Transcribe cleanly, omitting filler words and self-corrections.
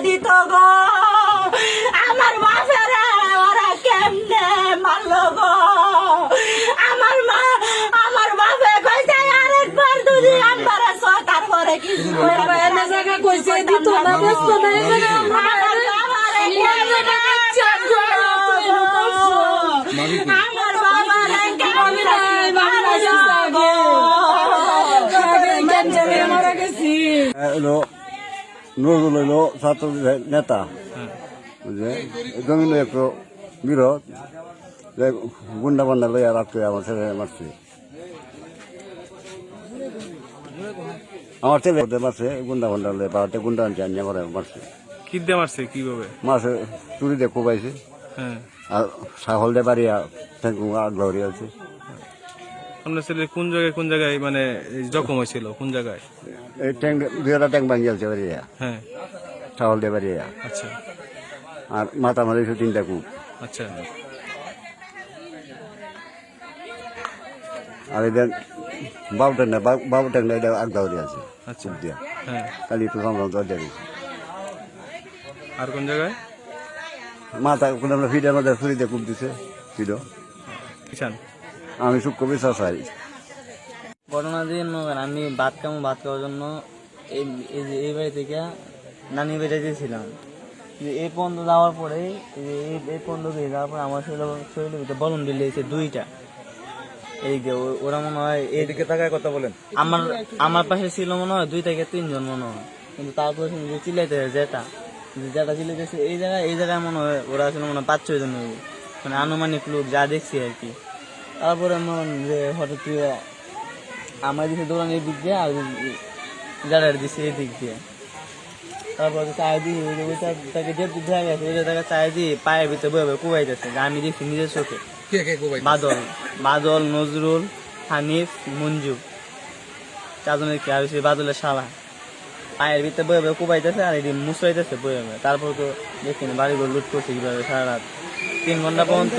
দিত গো, আমার বাপের ওরা কেমনে মারলো গো। আমার বাপে কইছে আরেকবার যদি আমার তারপরে কিছু কইছে দিত না, ব্যস্ত না, আমার বাবারে আমার বাবারে মারা গেছি। নজরুল হইল ছাত্র নেতা, বুঝলে জমিন একটু বিরোধ গুন্ডা বান্ডা লইয়া রাখতে আমার ছেলে মারছে, আমার ছেলে মারছে গুন্ডা বান্ডা লইয়া পাড়াতে গুন্ডা আনছে আনিয়ে আমার মারছে। কি দিয়ে মারছে কিভাবে? মারছে চুরি দিয়ে কোবাইছে হ্যাঁ, আর ছাগল দিয়ে বাড়িয়া আগলাউরি আছে। আপনার ছেলে কোন জায়গায় মানে জখম হয়েছিল, কোন জায়গায়? এই ট্যাঙ্ক 2টা ট্যাঙ্ক ভাঙি আছে বাড়িয়া, হ্যাঁ, ছাগল দিয়ে বাড়িয়া, আচ্ছা আর মাথা মারিছে 3টা কূপ। আচ্ছা। আর এদের বাবু ট্যাঙ্ক এটা আগলাউরি আছে আচ্ছা, দিয়া হ্যাঁ। খালি একটু সংগ্রাম দিয়েছে। আর কোন জায়গায়? মাথা কোনো আমরা ফিডের মধ্যে ছুরি দিয়ে কূপ দিছে ফিডো। কি চান? আমি সুখ কবি চাই। ঘটনা দিয়ে আমি ভাত খাওয়ার জন্য এই বাড়ি থেকে নানি বেড়ে গেছিলাম। এই পর্যন্ত যাওয়ার পরে এই পর্যন্ত দিয়ে যাওয়ার পরে আমার শরীরের ভিতরে বলন দিলেছে 2টা। এই যে ওরা মনে হয় এইদিকে থাকার কথা বলেন, আমার পাশে ছিল মনে হয় 2 থেকে 3 জন মনে হয়, কিন্তু তারপরে চিল্লাইতে যেটা চিল্লাইতেছে এই জায়গায় মনে হয় ওরা আসলে মনে হয় 5-6 জন হইব, মানে আনুমানিক লোক যা দেখছি আর কি। তারপরে মন যে হঠাৎ আমার দিকে দৌড়ান এই দিক দিয়ে আর জাডার দিচ্ছে এই দিক দিয়ে। তারপর চায় দিয়ে তাকে যে দিক দেখা গেছে ওই জায়গায় চায় দিয়ে পায়ের ভিতরে বয়ে বয়ে কুবাইতেছে, আমি দেখছি নিজের চোখে। বাদল, নজরুল, হানিফ, মঞ্জু, 4 জনের কি আর বাদলের শালা পায়ের ভিতরে বয়ে বয়ে কুবাইতেছে আর এদিন মুসরাইতেছে বয়ে বয়ে। তারপর তো দেখি বাড়িঘর লুট করছে কিভাবে সারা রাত 3 ঘন্টা পর্যন্ত।